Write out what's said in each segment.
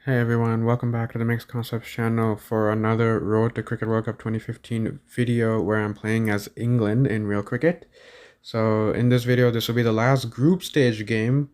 Hey everyone, welcome back to the Mixed Concepts channel for another Road to Cricket World Cup 2015 video where I'm playing as England in real cricket. So in this video, this will be the last group stage game,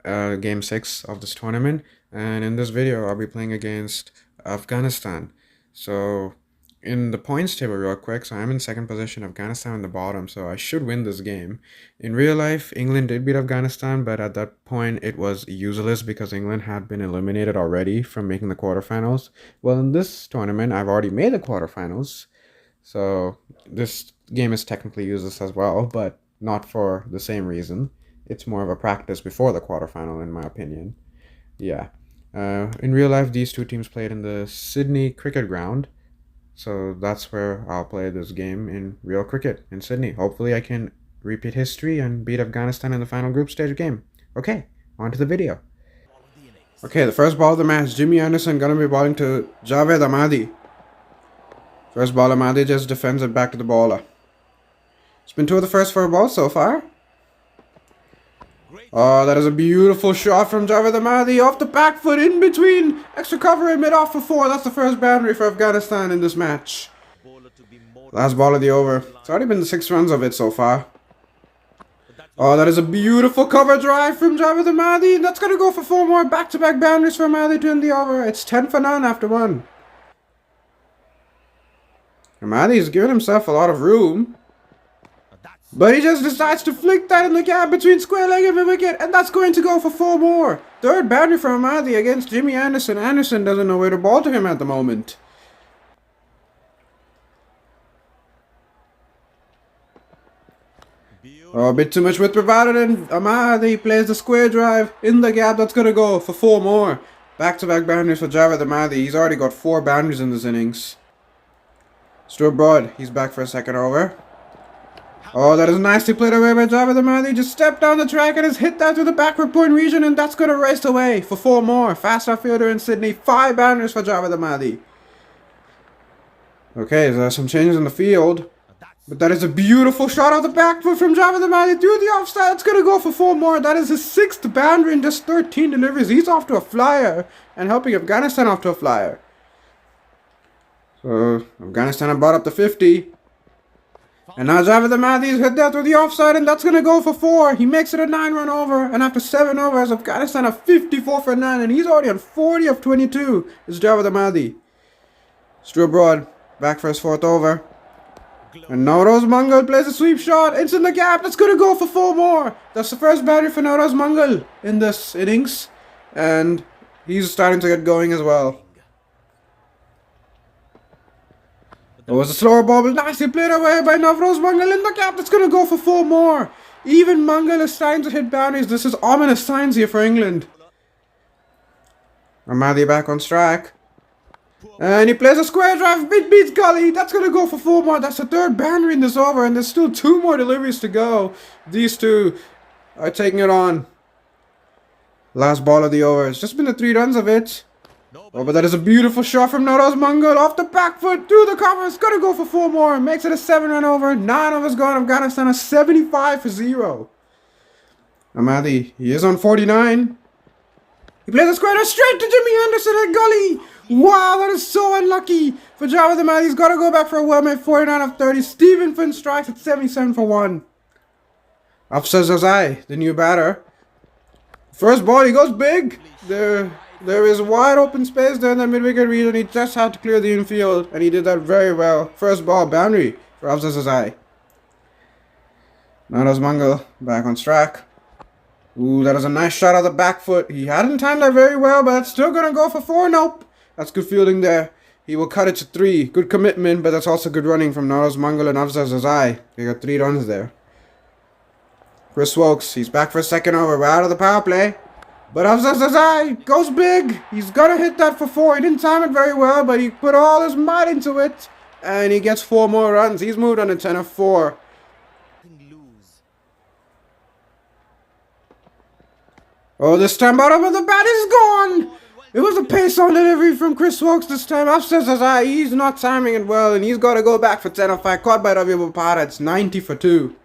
game 6 of this tournament. And in this video, I'll be playing against Afghanistan. So in the points table real quick, so I'm in second position, Afghanistan in the bottom, so I should win this game. In real life, England did beat Afghanistan, but at that point it was useless because England had been eliminated already from making the quarterfinals. Well, in this tournament, I've already made the quarterfinals, so this game is technically useless as well, but not for the same reason. It's more of a practice before the quarterfinal, in my opinion. Yeah. In real life, these two teams played in the Sydney Cricket Ground. So that's where I'll play this game in real cricket in Sydney. Hopefully I can repeat history and beat Afghanistan in the final group stage game. Okay, on to the video. Okay, the first ball of the match, Jimmy Anderson gonna be bowling to Javed Ahmadi. First ball, Ahmadi just defends it back to the bowler. It's been 2 of the first 4 balls so far. Oh, that is a beautiful shot from Javed Ahmadi off the back foot in between. Extra cover and mid off for 4. That's the first boundary for Afghanistan in this match. Last ball of the over. It's already been 6 runs of it so far. Oh, that is a beautiful cover drive from Javed Ahmadi. That's going to go for 4 more back-to-back boundaries for Ahmadi to end the over. It's 10 for none after 1. Ahmadi's given himself a lot of room. But he just decides to flick that in the gap between square leg and the wicket, and that's going to go for 4 more. Third boundary for Ahmadi against Jimmy Anderson. Anderson doesn't know where to ball to him at the moment. Oh, a bit too much width provided, and Ahmadi plays the square drive in the gap. That's going to go for 4 more. Back-to-back boundaries for Javed Ahmadi. He's already got 4 boundaries in this innings. Stuart Broad, he's back for a second over. Oh, that is nicely played away by Javed Ahmadi. Just stepped down the track and has hit that to the backward point region, and that's going to race away for 4 more. Fast off fielder in Sydney. 5 boundaries for Javed Ahmadi. Okay, there are some changes in the field. But that is a beautiful shot off the back foot from Javed Ahmadi through the offside. It's going to go for 4 more. That is his 6th boundary in just 13 deliveries. He's off to a flyer and helping Afghanistan off to a flyer. So, Afghanistan have brought up to 50. And now Javed Ahmadi's hit that through the offside, and that's going to go for 4. He makes it a 9-run over, and after 7 overs, Afghanistan have 54 for 9, and he's already on 40 of 22. It's Javed Ahmadi. Stuart Broad, back for his 4th over. And Nowroz Mangal plays a sweep shot. It's in the gap. That's going to go for 4 more. That's the first boundary for Nowroz Mangal in this innings, and he's starting to get going as well. It was a slower ball, but nicely played away by Nowroz Mangal in the gap. That's going to go for 4 more. Even Mangal is starting to hit boundaries. This is ominous signs here for England. Ahmadi back on strike. And he plays a square drive. Mid beats gully. That's going to go for 4 more. That's the 3rd boundary in this over, and there's still 2 more deliveries to go. These two are taking it on. Last ball of the over. It's just been the 3 runs of it. Oh, but that is a beautiful shot from Nowroz Mangal off the back foot through the cover. It's going to go for 4 more. Makes it a 7-run over. 9 overs gone. Afghanistan a 75 for 0. Ahmadi, he is on 49. He plays a square drive straight to Jimmy Anderson at gully. Wow, that is so unlucky for Javed Ahmadi. He's got to go back for a well-made 49 of 30. Stephen Finn strikes at 77 for 1. Afzal Zazai, the new batter. First ball, he goes big. There is wide open space there in the mid-wicket region. He just had to clear the infield, and he did that very well. First ball, boundary for Afzal Zazai. Nowroz Mangal back on strike. Ooh, that is a nice shot of the back foot. He hadn't timed that very well, but it's still going to go for 4. Nope. That's good fielding there. He will cut it to 3. Good commitment, but that's also good running from Nowroz Mangal and Afzal Zazai. They got 3 runs there. Chris Wokes, he's back for a second over. We're out of the power play. But Afzal Zazai goes big. He's going to hit that for 4. He didn't time it very well, but he put all his might into it. And he gets 4 more runs. He's moved on to 10 of 4. Oh, this time bottom of the bat is gone. It was a pace on delivery from Chris Wokes this time. Afzal Zazai, he's not timing it well, and he's got to go back for 10 of 5. Caught by Ravi Bopara. It's 90 for 2.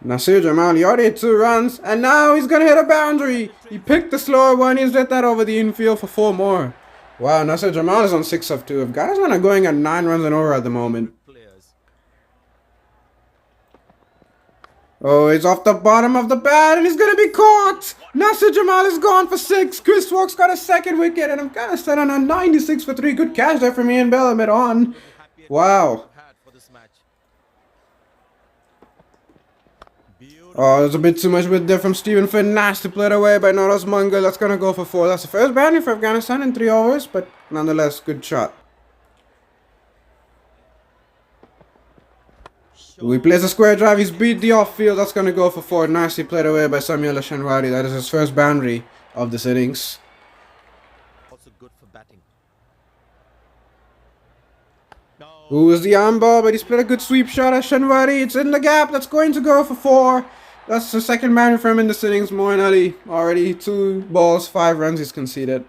Nasir Jamal, he already hit 2 runs, and now he's gonna hit a boundary. He picked the slower one, he's hit that over the infield for 4 more. Wow, Nasir Jamal is on 6 of 2. Afghanistan are going at 9 runs and over at the moment. Oh, he's off the bottom of the bat, and he's gonna be caught! Nasir Jamal is gone for 6. Chris Walks got a second wicket, and Afghanistan on a 96 for 3. Good catch there from Ian Bell mid on. Wow. Oh, there's a bit too much width there from Stephen Finn. Nasty played away by Noros Mungal. That's going to go for 4. That's the first boundary for Afghanistan in 3 overs, but nonetheless, good shot. He plays a square drive. He's beat the off field. That's going to go for 4. Nicely played away by Samuel Shanwari. That is his first boundary of this innings. Also good for batting. Who is the arm ball? But he's played a good sweep shot at Shanwari. It's in the gap. That's going to go for 4. That's the second boundary for him in this innings. Moin Ali already 2 balls, 5 runs he's conceded.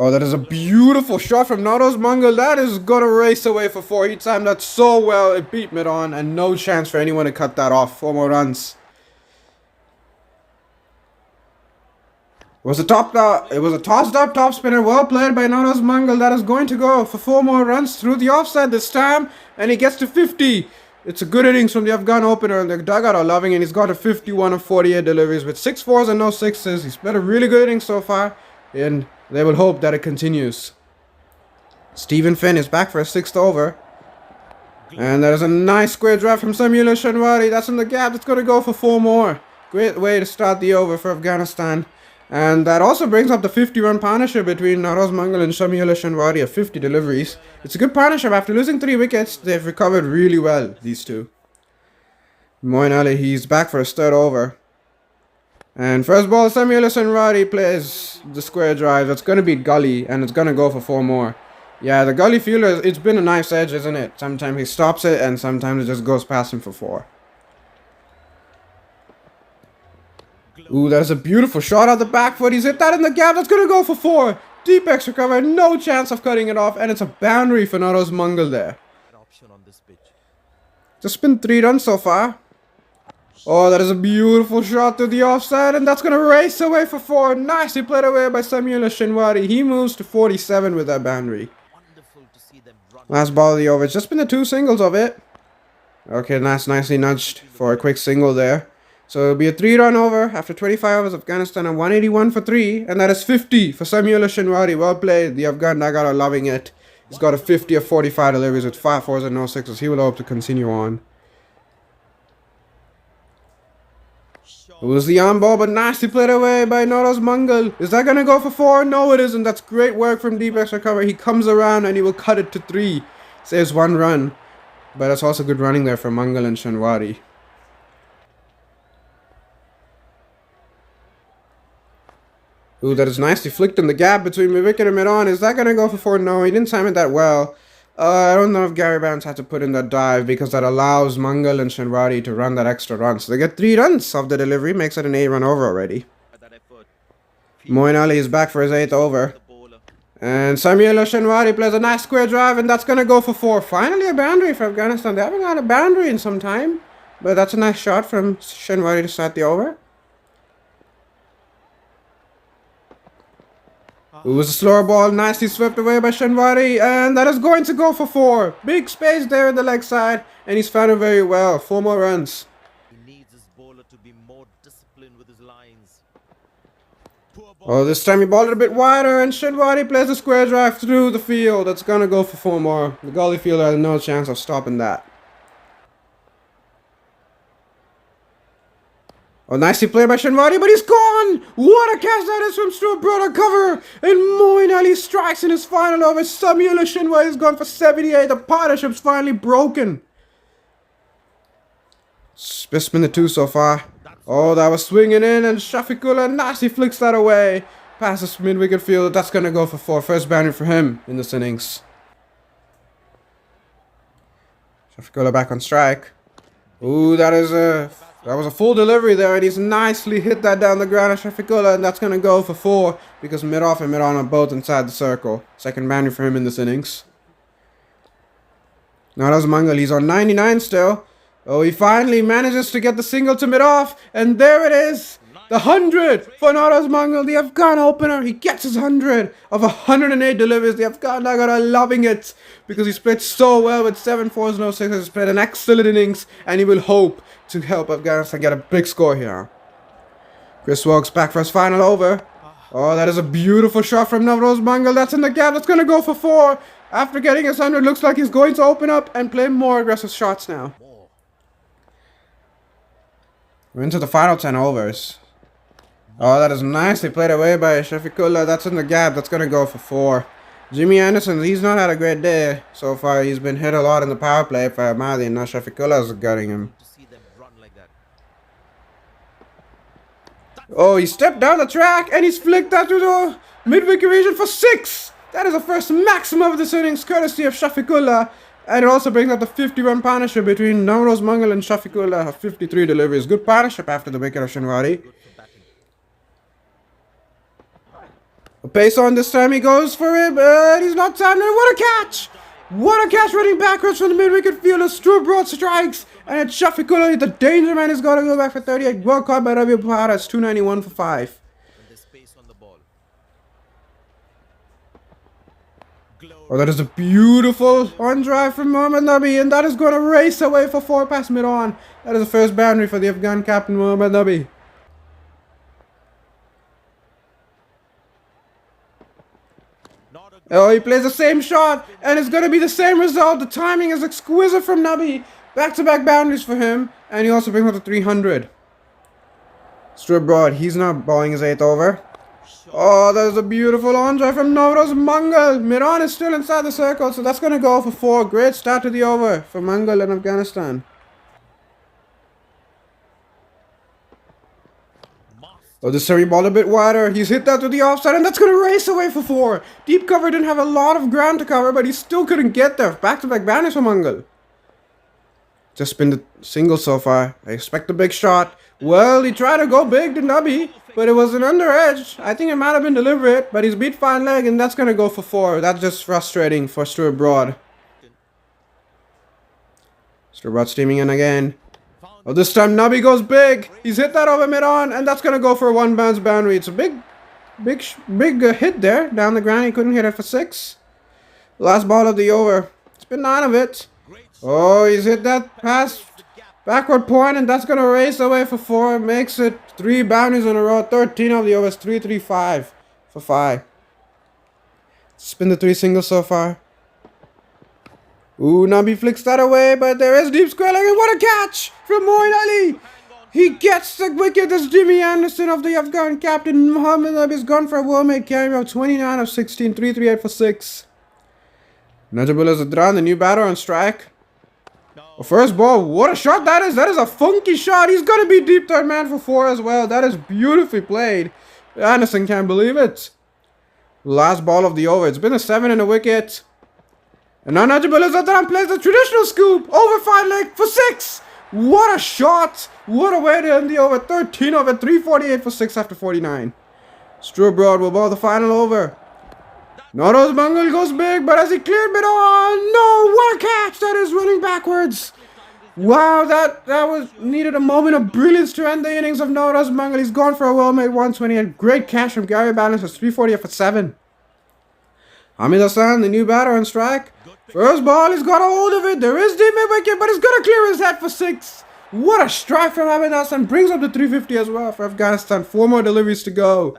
Oh, that is a beautiful shot from Noros Mungal. That is going to race away for 4. He timed that so well. It beat mid on, and no chance for anyone to cut that off. 4 more runs. It was a tossed up top spinner. Well played by Noros Mungal. That is going to go for 4 more runs through the offside this time. And he gets to 50. It's a good innings from the Afghan opener. The dugout are loving it. He's got a 51 of 48 deliveries with 6 4s and no 6s. He's played a really good innings so far. And they will hope that it continues. Stephen Finn is back for a 6th over. And there's a nice square drive from Samuel Shanwari. That's in the gap. It's going to go for 4 more. Great way to start the over for Afghanistan. And that also brings up the 50-run partnership between Noros Mungal and Samuel Shanwari of 50 deliveries. It's a good partnership. After losing 3 wickets, they've recovered really well, these two. Moin Ali, he's back for his 3rd over. And first ball, Samuel Shanwari plays the square drive. It's going to beat Gully, and it's going to go for 4 more. Yeah, the Gully fielder, it's been a nice edge, isn't it? Sometimes he stops it, and sometimes it just goes past him for 4. Ooh, that's a beautiful shot at the back foot. He's hit that in the gap. That's going to go for 4. Deep X recover. No chance of cutting it off. And it's a boundary for Noros Mungal there. Just been 3 runs so far. Oh, that is a beautiful shot to the offside. And that's going to race away for 4. Nicely played away by Samuel Shanwari. He moves to 47 with that boundary. Last ball of the over. It's just been the 2 singles of it. Okay, that's nicely nudged for a quick single there. So it'll be a 3-run over after 25 overs. Afghanistan at 181 for 3. And that is 50 for Samuel Shanwari. Well played. The Afghan Nagar are loving it. He's got a 50 of 45 deliveries with 5 4s and no 6s. He will hope to continue on. It was the arm ball, but nicely played away by Noros Mungal. Is that going to go for 4? No, it isn't. That's great work from Deep X recover. He comes around and he will cut it to 3. Saves 1 run. But that's also good running there from Mungal and Shanwari. Ooh, that is nicely flicked in the gap between mid-wicket and mid-on. Is that going to go for 4? No, he didn't time it that well. I don't know if Gary Barnes had to put in that dive because that allows Mungal and Shanwari to run that extra run. So they get 3 runs off the delivery, makes it an 8-run over already. Moin Ali is back for his 8th over. And Samuel Shanwari plays a nice square drive, and that's going to go for 4. Finally a boundary for Afghanistan. They haven't had a boundary in some time. But that's a nice shot from Shanwari to start the over. It was a slower ball, nicely swept away by Shanwari, and that is going to go for 4. Big space there in the leg side, and he's found it very well. 4 more runs. He needs his bowler to be more disciplined with his lines. Oh, this time he balled it a bit wider, and Shanwari plays a square drive through the field. That's going to go for 4 more. The Gully fielder has no chance of stopping that. Oh, nicely played by Shanwari, but he's gone! What a catch that is from Stuart Broad cover! And Moin Ali strikes in his final over. Samuel Shanwari has gone for 78. The partnership's finally broken. It's been the 2 so far. Oh, that was swinging in, and Shafiqullah nicely flicks that away. Passes mid-wicket field. That's going to go for 4. First boundary for him in this innings. Shafiqullah back on strike. Ooh, that was a full delivery there, and he's nicely hit that down the ground at Shafiqullah, and that's going to go for 4 because mid-off and mid-on are both inside the circle. Second boundary for him in this innings. Not as Mangal, he's on 99 still. Oh, he finally manages to get the single to mid-off, and there it is! The 100 for Naraz Mangal, the Afghan opener. He gets his 100 of 108 deliveries. The Afghan Nagar are loving it because he's played so well with 7 4s, no 6s. He's played an excellent innings, and he will hope to help Afghanistan get a big score here. Chris walks back for his final over. Oh, that is a beautiful shot from Navroz Mangal. That's in the gap. That's going to go for 4. After getting his 100, looks like he's going to open up and play more aggressive shots now. We're into the final 10 overs. Oh, that is nicely played away by Shafiqullah. That's in the gap. That's going to go for 4. Jimmy Anderson, he's not had a great day so far. He's been hit a lot in the power play for Ahmadi, and now Shafiqullah is gutting him. Oh, he stepped down the track and he's flicked that to the mid-wicket region for 6. That is the first maximum of this innings, courtesy of Shafiqullah. And it also brings up the 50-run partnership between Navroz Mangal and Shafiqullah. 53 deliveries. Good partnership after the wicket of Shinwari. A pace on this time, he goes for it, but he's not timed. What a catch! What a catch running backwards from the mid-wicket fielder. Stuart Broad strikes, and it's Shafiqullah. The danger man has got to go back for 38. Well caught by Ravi Bhara. It's 291 for 5. Oh, that is a beautiful on drive from Mohammad Nabi, and that is going to race away for 4 past mid-on. That is the first boundary for the Afghan captain, Mohammad Nabi. Oh, he plays the same shot, and it's going to be the same result. The timing is exquisite from Nabi. Back-to-back boundaries for him, and he also brings up the 300. Stuart Broad, he's not bowling his 8th over. Oh, that is a beautiful on-drive from Navroz Mangal. Mid-on is still inside the circle, so that's going to go for 4. Great start to the over for Mangal and Afghanistan. Oh, this time he balled a bit wider. He's hit that to the offside, and that's going to race away for 4. Deep cover didn't have a lot of ground to cover, but he still couldn't get there. Back-to-back boundaries for Mangal. Just been the single so far. I expect a big shot. Well, he tried to go big to Nabi, but it was an under edge. I think it might have been deliberate, but he's beat fine leg, and that's going to go for 4. That's just frustrating for Stuart Broad. Stuart Broad steaming in again. Oh, this time Nabi goes big. He's hit that over mid-on, and that's going to go for a 1 bounce boundary. It's a big hit there. Down the ground, he couldn't hit it for 6. Last ball of the over. It's been 9 of it. Oh, he's hit that past backward point, and that's going to race away for 4. Makes it 3 boundaries in a row. 13 of the overs. 3-3-5 for 5. It's been the 3 singles so far. Ooh, Nabi flicks that away, but there is deep square leg, and what a catch from Moeen Ali! He gets the wicket as Jimmy Anderson of the Afghan captain. Mohammad Nabi has gone for a well-made carry of 29 of 16, 3-3-8 for 6. Najibullah Zadran, the new batter on strike. First ball, what a shot that is! That is a funky shot. He's going to be deep third man for 4 as well. That is beautifully played. Anderson can't believe it. Last ball of the over. It's been a 7 and a wicket. And now Najibullah Zadran plays the traditional scoop. Over 5 leg for 6. What a shot. What a way to end the over. 13 over 348 for 6 after 49. Stuart Broad will bowl the final over. Navroz Mangal goes big, but as he cleared mid on, no, what a catch. That is running backwards. Wow, that was needed a moment of brilliance to end the innings of Navroz Mangal. He's gone for a well-made 128. Great catch from Gary Balance. It's 348 for 7. Hamid Hassan, the new batter on strike. First ball, he's got a hold of it. There is deep mid-wicket, but he's going to clear his head for 6. What a strike from Hamid Hassan. Brings up the 350 as well for Afghanistan. 4 more deliveries to go.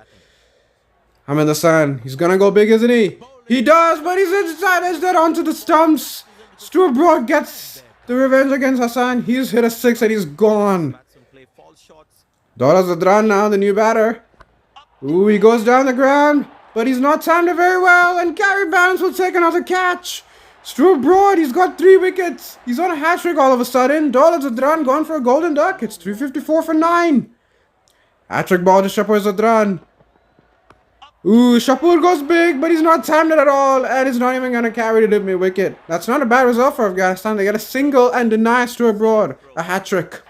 Hamid Hassan, he's going to go big, isn't he? He does, but he's inside edge that onto the stumps. Stuart Broad gets the revenge against Hassan. He's hit a 6 and he's gone. Dora Zadran now, the new batter. Ooh, he goes down the ground, but he's not timed it very well, and Gary Barnes will take another catch. Stuart Broad, he's got 3 wickets. He's on a hat-trick all of a sudden. Dora Zadran gone for a golden duck. It's 354 for 9. Hat-trick ball to Shapur Zadran. Ooh, Shapur goes big, but he's not timed it at all, and he's not even going to carry the mid-wicket. That's not a bad result for Afghanistan. They get a single and deny Stuart Broad a hat-trick.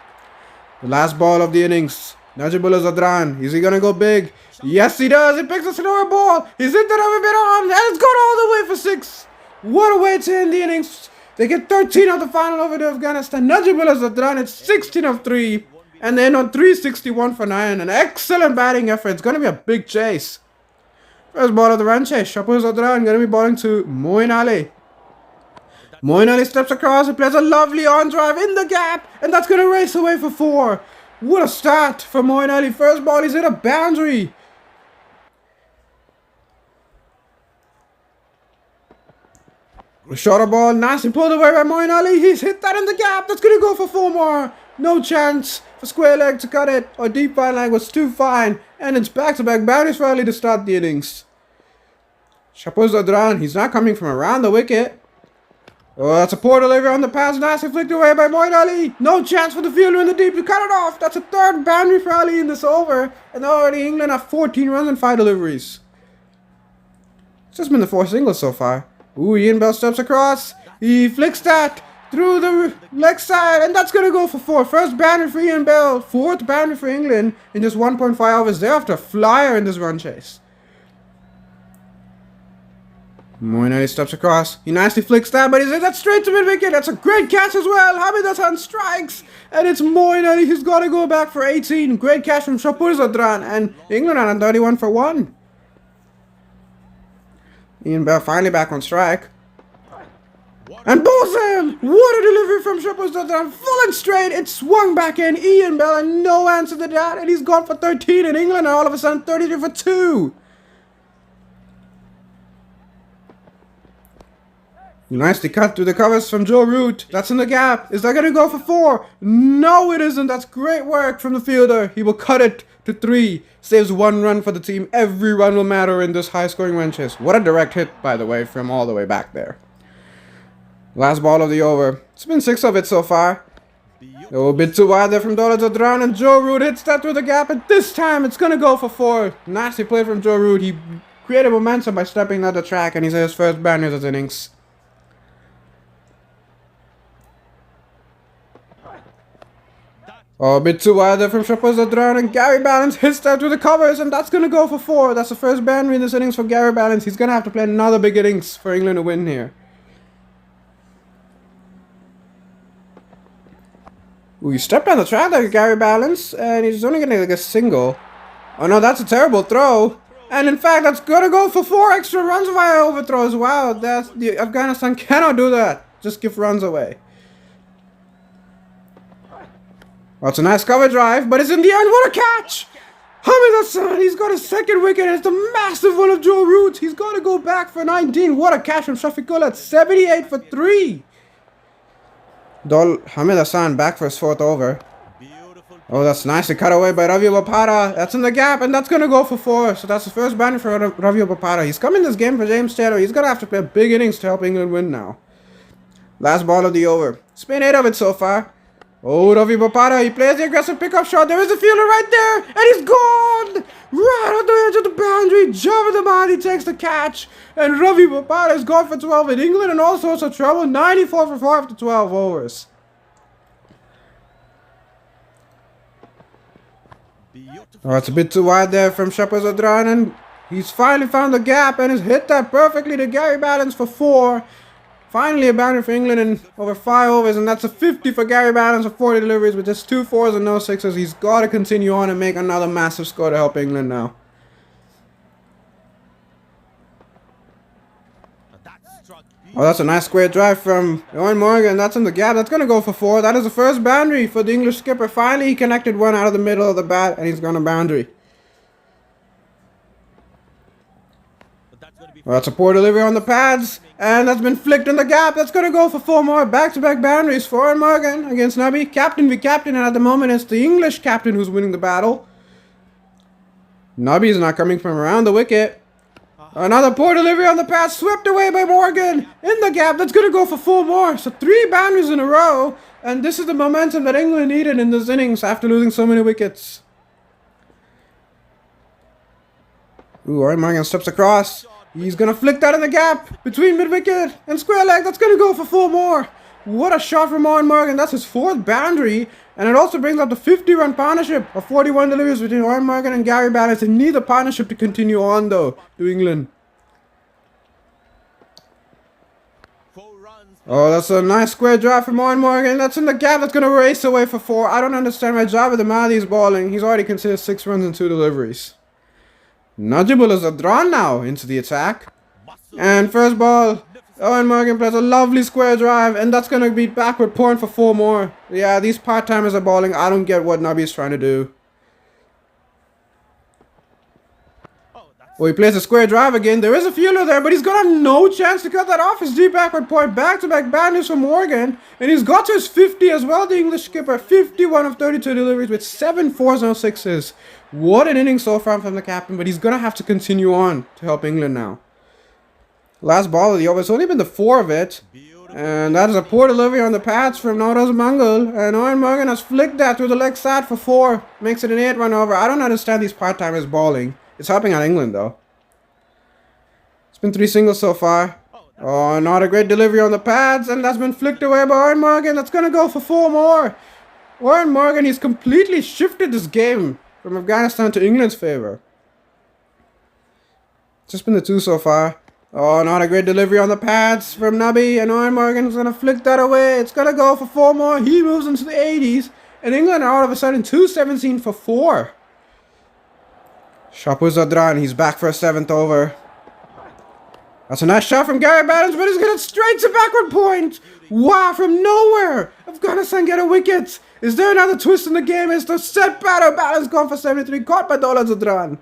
The last ball of the innings. Najibullah Zadran. Is he going to go big? Yes, he does. He picks a slower ball. He's hit that over mid-on, and it's gone all the way for 6. What a way to end the innings. They get 13 of the final over to Afghanistan. Najibullah has done it 16 of 3. And then on 361 for 9. An excellent batting effort. It's going to be a big chase. First ball of the run chase. Shahpoor Zadran going to be balling to Moeen Ali. Moeen Ali steps across and plays a lovely on drive in the gap. And that's going to race away for 4. What a start for Moeen Ali. First ball, he's hit a boundary. Shorter ball, nicely pulled away by Moeen Ali. He's hit that in the gap. That's going to go for 4 more. No chance for square leg to cut it. Or deep fine leg was too fine. And it's back-to-back boundaries for Ali to start the innings. Shahpoor Zadran, he's not coming from around the wicket. Oh, that's a poor delivery on the pass. Nicely flicked away by Moeen Ali. No chance for the fielder in the deep to cut it off. That's a 3rd boundary for Ali in this over. And already England have 14 runs and 5 deliveries. It's just been the 4 singles so far. Ooh, Ian Bell steps across. He flicks that through the leg side. And that's going to go for 4. First boundary for Ian Bell. 4th boundary for England in just 1.5 overs. They're after a flyer in this run chase. Moeen Ali steps across. He nicely flicks that, but he's hit that straight to mid-wicket. That's a great catch as well. Hamid Hassan strikes. And it's Moeen Ali who's got to go back for 18. Great catch from Shahpoor Zadran. And England are on 31 for 1. Ian Bell finally back on strike. And bowls him! What a delivery from Shahpoor Zadran. Full and straight. It swung back in. Ian Bell and no answer to that. And he's gone for 13 in England. And all of a sudden 33 for 2. Nicely cut through the covers from Joe Root. That's in the gap. Is that going to go for 4? No, it isn't. That's great work from the fielder. He will cut it to 3. Saves 1 run for the team. Every run will matter in this high-scoring run chase. What a direct hit, by the way, from all the way back there. Last ball of the over. It's been 6 of it so far. A little bit too wide there from Dola Zadran, and Joe Root hits that through the gap. And this time, it's going to go for 4. Nasty play from Joe Root. He created momentum by stepping out the track, and he's his first boundary of his innings. Oh, a bit too wide there from Shahpoor Zadran, and Gary Ballance hits that through the covers, and that's going to go for 4. That's the first boundary in this innings for Gary Ballance. He's going to have to play another big innings for England to win here. Ooh, he stepped on the track like Gary Ballance, and he's only going to get a single. Oh no, that's a terrible throw. And in fact, that's going to go for 4 extra runs via overthrows. Wow, Afghanistan cannot do that. Just give runs away. Well, it's a nice cover drive, but it's in the end. What a catch! Hamid Hassan, he's got his 2nd wicket, and it's the massive one of Joe Root. He's got to go back for 19. What a catch from Shafiqullah at 78 for 3. Hamid Hassan back for his 4th over. Oh, that's nicely cut away by Ravi Bopara. That's in the gap, and that's going to go for 4. So that's the first boundary for Ravi Bopara. He's coming this game for James Taylor. He's going to have to play big innings to help England win now. Last ball of the over. It's been 8 of it so far. Oh, Ravi Bopara, he plays the aggressive pickup shot. There is a fielder right there, and he's gone! Right on the edge of the boundary. Javed Ahmadi takes the catch, and Ravi Bopara is gone for 12 in England in all sorts of trouble. 94 for 4 after 12 overs. Oh, it's a bit too wide there from Shahpoor Zadran, and he's finally found the gap and has hit that perfectly to Gary Ballance for 4. Finally a boundary for England in over 5 overs, and that's a 50 for Gary Ballance with 40 deliveries with just 2 4s and no 6s. He's got to continue on and make another massive score to help England now. Oh, that's a nice square drive from Eoin Morgan. That's in the gap. That's going to go for 4. That is the first boundary for the English skipper. Finally, he connected one out of the middle of the bat, and he's gone a boundary. Well, that's a poor delivery on the pads, and that's been flicked in the gap. That's going to go for 4 more back-to-back boundaries for Eoin Morgan against Nabi. Captain v captain, and at the moment it's the English captain who's winning the battle. Nabi is not coming from around the wicket. Another poor delivery on the pass, swept away by Morgan in the gap. That's going to go for 4 more. So 3 boundaries in a row, and this is the momentum that England needed in this innings after losing so many wickets. Ooh, Eoin Morgan steps across. He's going to flick that in the gap between mid-wicket and square leg. That's going to go for 4 more. What a shot from Eoin Morgan. That's his 4th boundary. And it also brings up the 50-run partnership of 41 deliveries between Eoin Morgan and Gary Ballance. They need the partnership to continue on, though, to England. 4 runs Oh, that's a nice square drive from Owen Morgan. That's in the gap. That's going to race away for 4. I don't understand why Javed Ahmadi's balling. He's already considered 6 runs and 2 deliveries. Najibullah Zadran now into the attack. And first ball, Owen Morgan plays a lovely square drive, and that's going to be backward point for 4 more. Yeah, these part-timers are balling. I don't get what Nabi's trying to do. Oh, he plays a square drive again. There is a fielder there, but he's got no chance to cut that off. His deep backward point. Back-to-back bandits from Morgan. And he's got to his 50 as well, the English skipper. 51 of 32 deliveries with 7 4s, no 6s. What an inning so far from the captain, but he's going to have to continue on to help England now. Last ball of the over. It's only been the 4 of it. And that is a poor delivery on the pads from Nauros Mangal. And Owen Morgan has flicked that through the leg side for 4. Makes it an 8-run over. I don't understand these part-timers balling. It's helping out England though. It's been 3 singles so far. Oh, not a great delivery on the pads. And that's been flicked away by Owen Morgan. That's going to go for 4 more. Owen Morgan, he's completely shifted this game from Afghanistan to England's favour. It's just been the 2 so far. Oh, not a great delivery on the pads from Nabi. And Owen Morgan's going to flick that away. It's going to go for 4 more. He moves into the 80s. And England are all of a sudden 217 for 4. Shapur Zadran, he's back for a 7th over. That's a nice shot from Gary Battens, but he's going straight to backward point. Wow, from nowhere. Afghanistan get a wicket. Is there another twist in the game? It's the set batter. Battens gone for 73, caught by Dola Zadran.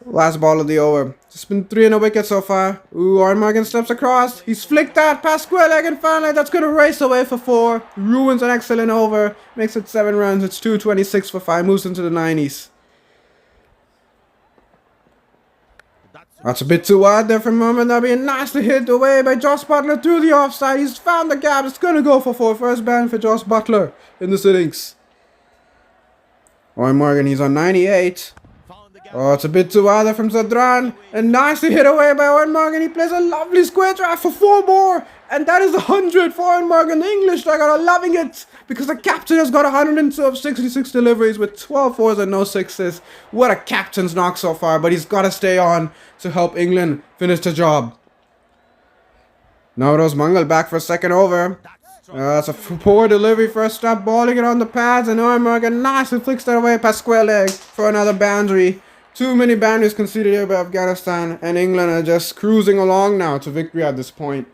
Last ball of the over. It's been 3 and a wicket so far. Ooh, Owen Morgan steps across. He's flicked that past square leg and finally that's going to race away for 4. Ruins an excellent over. Makes it 7 runs. It's 226 for 5. Moves into the 90s. That's a bit too wide there from Mohammad Nabi. And nicely hit away by Josh Butler through the offside. He's found the gap. It's going to go for 4. First ban for Josh Butler in this innings. Owen Morgan, he's on 98. Oh, it's a bit too wide there from Zadran. And nicely hit away by Owen Morgan. He plays a lovely square drive for 4 more. And that is 100 for Owen Morgan. The English striker are loving it. Because the captain has got 102 of 66 deliveries with 12 4s and no 6s. What a captain's knock so far. But he's got to stay on to help England finish the job. Nauros Mangal back for a 2nd over. That's a poor delivery first stop. Balling it on the pads. And Owen Morgan nicely flicks that away past square leg for another boundary. Too many boundaries conceded here by Afghanistan. And England are just cruising along now to victory at this point.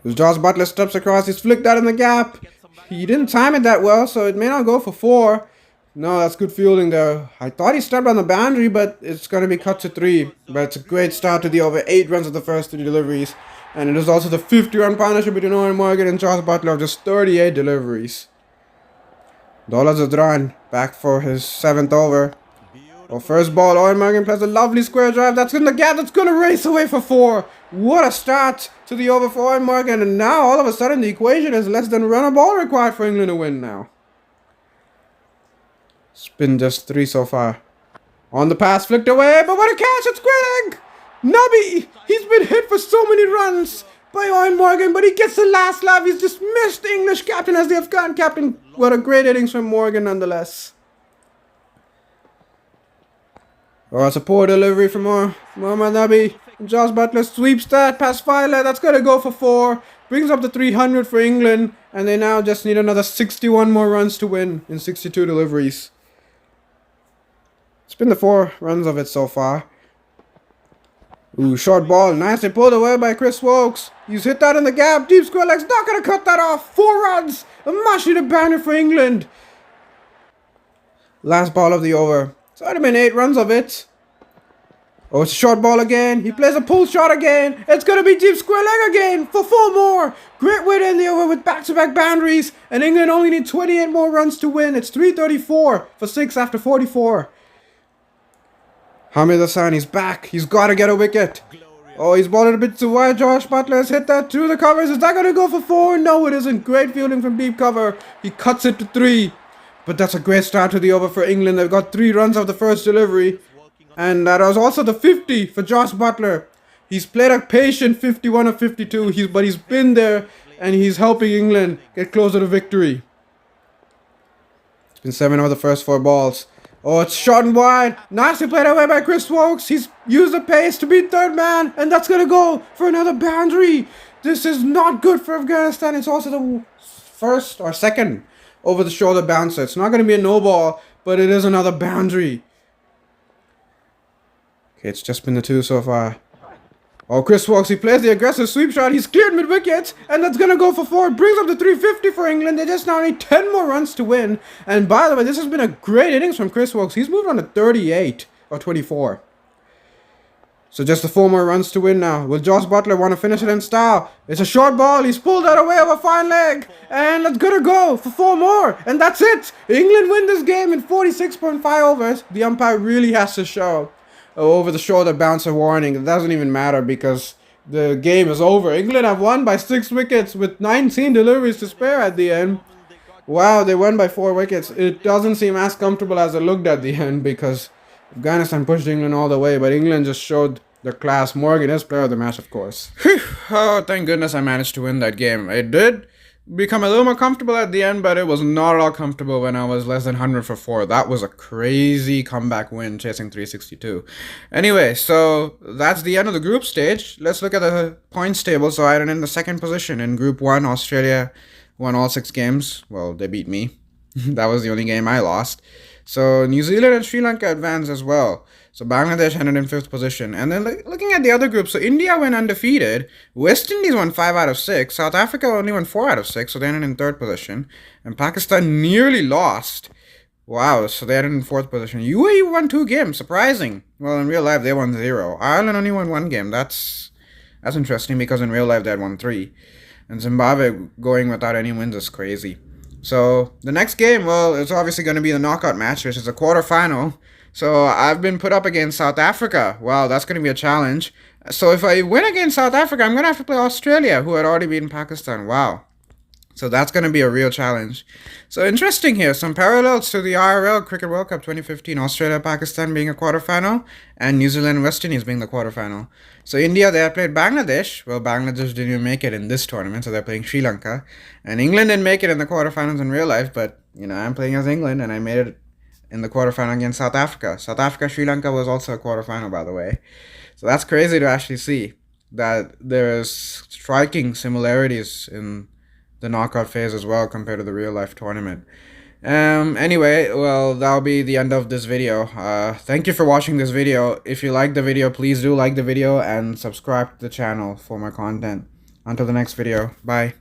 As Josh Butler steps across, he's flicked that in the gap. He didn't time it that well, so it may not go for 4. No, that's good fielding there. I thought he stepped on the boundary, but it's going to be cut to 3. But it's a great start to the over. 8 runs of the first 3 deliveries. And it is also the 50-run partnership between Owen Morgan and Josh Butler of just 38 deliveries. Dola Zadran back for his 7th over. Well, first ball, Owen Morgan plays a lovely square drive. That's in the gap. That's going to race away for 4. What a start to the over for Owen Morgan. And now, all of a sudden, the equation is less than a run a ball required for England to win now. It's been just 3 so far. On the pass, flicked away. But what a catch. It's square leg. Nabi, he's been hit for so many runs by Owen Morgan. But he gets the last laugh. He's just missed the English captain as the Afghan captain. What a great innings from Morgan nonetheless. Oh, it's a poor delivery from Mohammad Nabi. Josh Butler sweeps that past Filer. That's going to go for 4. Brings up the 300 for England. And they now just need another 61 more runs to win in 62 deliveries. It's been the 4 runs of it so far. Ooh, short ball. Nicely pulled away by Chris Wokes. He's hit that in the gap. Deep square legs. Not going to cut that off. 4 runs. A much needed banner for England. Last ball of the over. It's already been 8 runs of it. Oh, it's a short ball again. He plays a pull shot again. It's going to be deep square leg again for 4 more. Great way to end the over with back-to-back boundaries. And England only need 28 more runs to win. It's 334 for 6 after 44. Hamid Hassan, he's back. He's got to get a wicket. Oh, he's balled it a bit too wide. Josh Butler has hit that through the covers. Is that going to go for 4? No, it isn't. Great fielding from deep cover. He cuts it to 3. But that's a great start to the over for England. They've got 3 runs of the first delivery. And that was also the 50 for Josh Butler. He's played a patient 51 of 52. But he's been there and he's helping England get closer to victory. It's been 7 of the first 4 balls. Oh, it's shot and wide. Nicely played away by Chris Wokes. He's used the pace to beat third man, and that's gonna go for another boundary. This is not good for Afghanistan. It's also the first or second over the shoulder bouncer. It's not gonna be a no ball, but it is another boundary. Okay, it's just been the two so far. Oh, Chris Wokes, he plays the aggressive sweep shot. He's cleared mid-wicket, and that's going to go for 4. It brings up to 350 for England. They just now need 10 more runs to win. And by the way, this has been a great innings from Chris Wokes. He's moved on to 38 or 24. So just the 4 more runs to win now. Will Josh Butler want to finish it in style? It's a short ball. He's pulled that away over fine leg. And it's going to go for 4 more. And that's it. England win this game in 46.5 overs. The umpire really has to show over the shoulder bouncer warning. It doesn't even matter because the game is over. England have won by 6 wickets with 19 deliveries to spare at the end. Wow, they won by 4 wickets. It doesn't seem as comfortable as it looked at the end because Afghanistan pushed England all the way, but England just showed their class. Morgan is player of the match, of course. Oh, thank goodness I managed to win that game. It did become a little more comfortable at the end, but it was not at all comfortable when I was less than 100 for 4. That was a crazy comeback win, chasing 362. Anyway, so that's the end of the group stage. Let's look at the points table. So I am in the second position in Group 1. Australia won all 6 games. Well, they beat me. That was the only game I lost. So New Zealand and Sri Lanka advanced as well. So Bangladesh ended in 5th position. And then looking at the other group, so India went undefeated. West Indies won 5 out of 6. South Africa only won 4 out of 6, so they ended in 3rd position. And Pakistan nearly lost. Wow, so they ended in 4th position. UAE won 2 games, surprising. Well, in real life, they won 0. Ireland only won 1 game. That's interesting because in real life, they had won 3. And Zimbabwe going without any wins is crazy. So the next game, well, it's obviously going to be the knockout match, which is a quarterfinal. So I've been put up against South Africa. Wow, that's going to be a challenge. So if I win against South Africa, I'm going to have to play Australia, who had already beaten Pakistan. Wow. So that's going to be a real challenge. So interesting here, some parallels to the IRL Cricket World Cup 2015, Australia, Pakistan being a quarterfinal, and New Zealand, West Indies being the quarterfinal. So India, they had played Bangladesh. Well, Bangladesh didn't even make it in this tournament, so they're playing Sri Lanka. And England didn't make it in the quarterfinals in real life, but, you know, I'm playing as England, and I made it in the quarterfinal against South Africa. South Africa, Sri Lanka was also a quarterfinal, by the way. So that's crazy to actually see that there's striking similarities in the knockout phase as well compared to the real life tournament. Anyway, well, that'll be the end of this video. Thank you for watching this video. If you like the video, please do like the video and subscribe to the channel for more content. Until the next video, bye.